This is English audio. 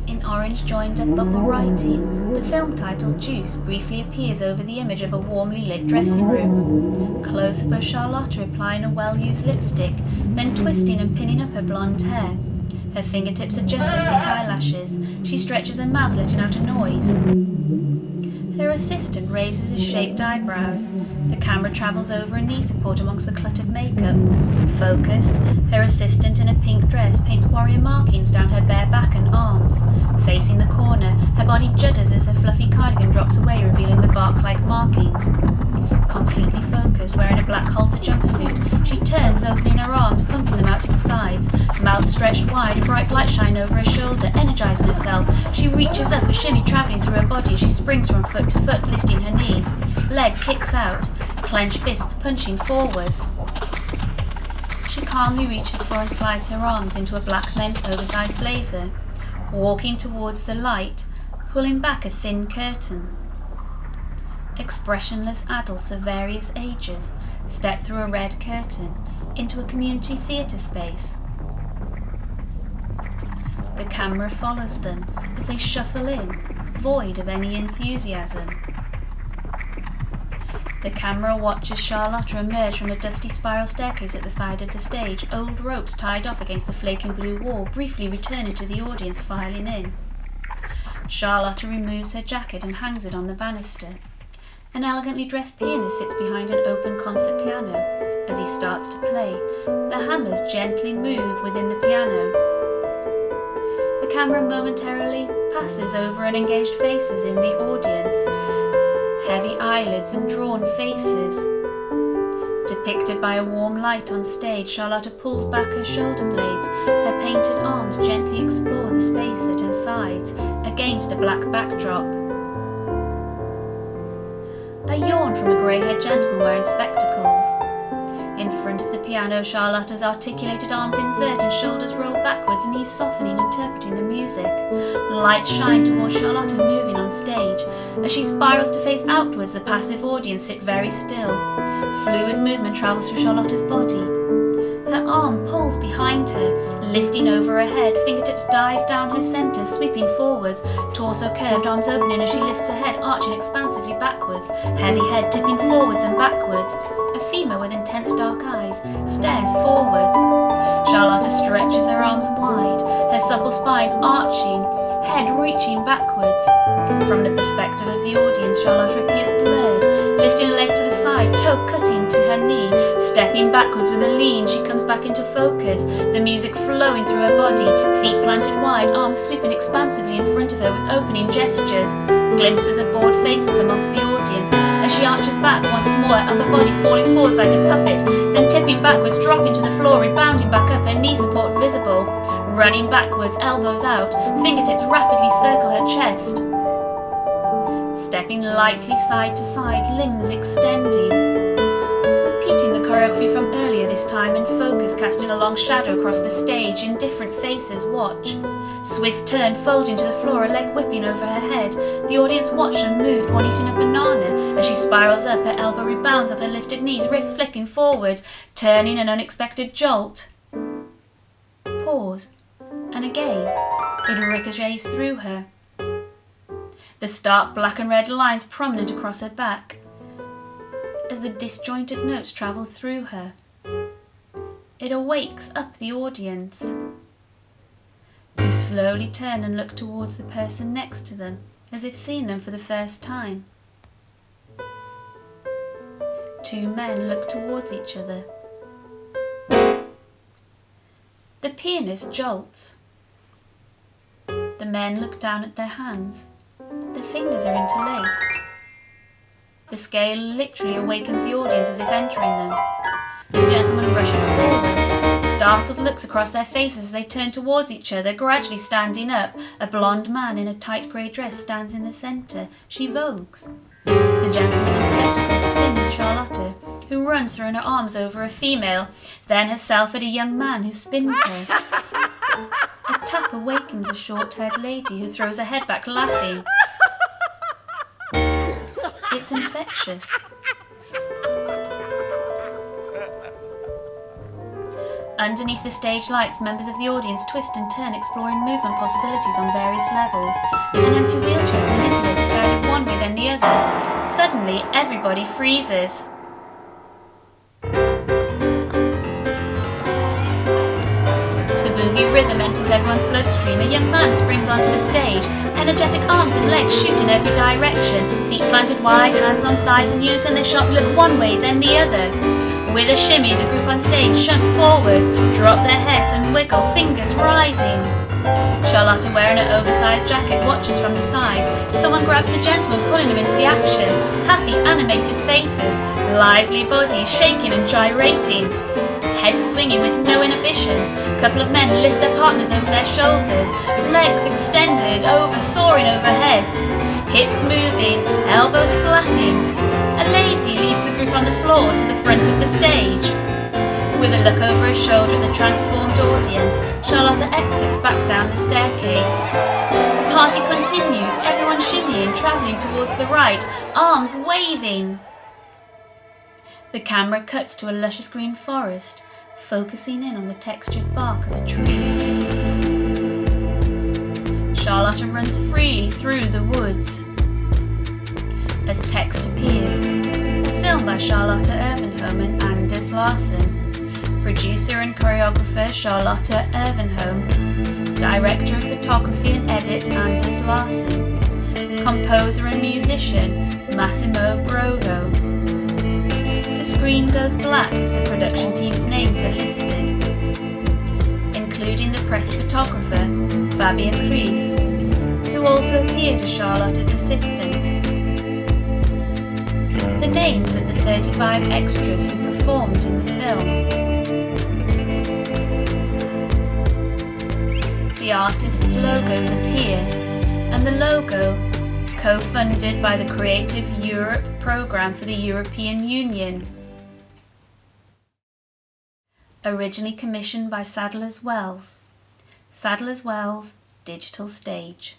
In orange joined-up bubble writing, the film title Juice briefly appears over the image of a warmly lit dressing room. Close-up of Charlotta applying a well-used lipstick, then twisting and pinning up her blonde hair. Her fingertips adjust her thick eyelashes. She stretches her mouth, letting out a noise. Her assistant raises his shaped eyebrows. The camera travels over a knee support amongst the cluttered makeup. Focused, her assistant in a pink dress paints warrior markings down her bare back and arms. Facing the corner, her body judders as her fluffy cardigan drops away, revealing the bark-like markings. Completely focused, wearing a black halter jumpsuit, she turns, opening her arms, pumping them out to the sides. Mouth stretched wide, a bright light shine over her shoulder, energizing herself. She reaches up, a shimmy traveling through her body as she springs from foot to foot, lifting her knees. Leg kicks out, clenched fists punching forwards. She calmly reaches for and slides her arms into a black men's oversized blazer, walking towards the light, pulling back a thin curtain. Expressionless adults of various ages step through a red curtain into a community theatre space. The camera follows them as they shuffle in, void of any enthusiasm. The camera watches Charlotta emerge from a dusty spiral staircase at the side of the stage, old ropes tied off against the flaking blue wall, briefly returning to the audience filing in. Charlotta removes her jacket and hangs it on the banister. An elegantly dressed pianist sits behind an open concert piano. As he starts to play, the hammers gently move within the piano. The camera momentarily passes over unengaged faces in the audience. Heavy eyelids and drawn faces. Depicted by a warm light on stage, Charlotta pulls back her shoulder blades. Her painted arms gently explore the space at her sides, against a black backdrop. A yawn from a grey-haired gentleman wearing spectacles. In front of the piano, Charlotta's articulated arms invert and shoulders roll backwards, knees softening, interpreting the music. Light shine towards Charlotta moving on stage. As she spirals to face outwards, the passive audience sit very still. Fluid movement travels through Charlotta's body. Her arm pulls behind her, lifting over her head, fingertips dive down her centre, sweeping forwards, torso curved, arms opening as she lifts her head, arching expansively backwards, heavy head tipping forwards and backwards. A female with intense dark eyes stares forwards. Charlotta stretches her arms wide, her supple spine arching, head reaching backwards. From the perspective of the audience, Charlotta appears blurred, lifting a leg to the side, toe cutting to her knee. Stepping backwards with a lean, she comes back into focus, the music flowing through her body, feet planted wide, arms sweeping expansively in front of her with opening gestures. Glimpses of bored faces amongst the audience as she arches back once more, upper body falling forwards like a puppet, then tipping backwards, dropping to the floor, rebounding back up, her knee support visible. Running backwards, elbows out, fingertips rapidly circle her chest. Stepping lightly side to side, limbs extending. Repeating the choreography from earlier this time and focus, casting a long shadow across the stage. Indifferent faces watch. Swift turn, folding to the floor, a leg whipping over her head. The audience watched and moved, one eating a banana. As she spirals up, her elbow rebounds off her lifted knees, wrist flicking forward, turning an unexpected jolt. Pause, and again, it ricochets through her. The stark black and red lines prominent across her back. As the disjointed notes travel through her, it awakes up the audience, who slowly turn and look towards the person next to them, as if seeing them for the first time. Two men look towards each other. The pianist jolts. The men look down at their hands. Their fingers are interlaced. The scale literally awakens the audience as if entering them. The gentleman rushes forwards. Startled looks across their faces as they turn towards each other, gradually standing up. A blonde man in a tight grey dress stands in the centre. She vogues. The gentleman in spectacles spins Charlotta, who runs throwing her arms over a female, then herself at a young man who spins her. A tap awakens a short-haired lady who throws her head back laughing. It's infectious. Underneath the stage lights, members of the audience twist and turn, exploring movement possibilities on various levels. An empty wheelchair is manipulated, guided one way then the other. Suddenly, everybody freezes. The boogie rhythm enters everyone's bloodstream. A young man springs onto the stage. Energetic arms and legs shoot in every direction. Feet planted wide, hands on thighs and used, and they sharp look one way then the other. With a shimmy, the group on stage shunt forwards, drop their heads and wiggle, fingers rising. Charlotta, wearing an oversized jacket, watches from the side. Someone grabs the gentleman, pulling him into the action. Happy, animated faces, lively bodies shaking and gyrating. Heads swinging with no inhibitions. A couple of men lift their partners over their shoulders, legs extended, soaring overheads. Hips moving, elbows flapping. A lady leads the group on the floor to the front of the stage. With a look over her shoulder at the transformed audience, Charlotta exits back down the staircase. The party continues, everyone shimmying, travelling towards the right, arms waving. The camera cuts to a luscious green forest, focusing in on the textured bark of a tree. Charlotta runs freely through the woods. As text appears, a film by Charlotta Öfverholm and Anders Larsson. Producer and choreographer Charlotta Öfverholm. Director of photography and edit Anders Larsson. Composer and musician Massimo Brogo. The screen goes black as the production team's names are listed, including the press photographer Fabia Kreis, who also appeared as Charlotta's assistant. The names of the 35 extras who performed in the film. The artists' logos appear, and the logo, co-funded by the Creative Europe programme for the European Union. Originally commissioned by Sadler's Wells. Sadler's Wells Digital Stage.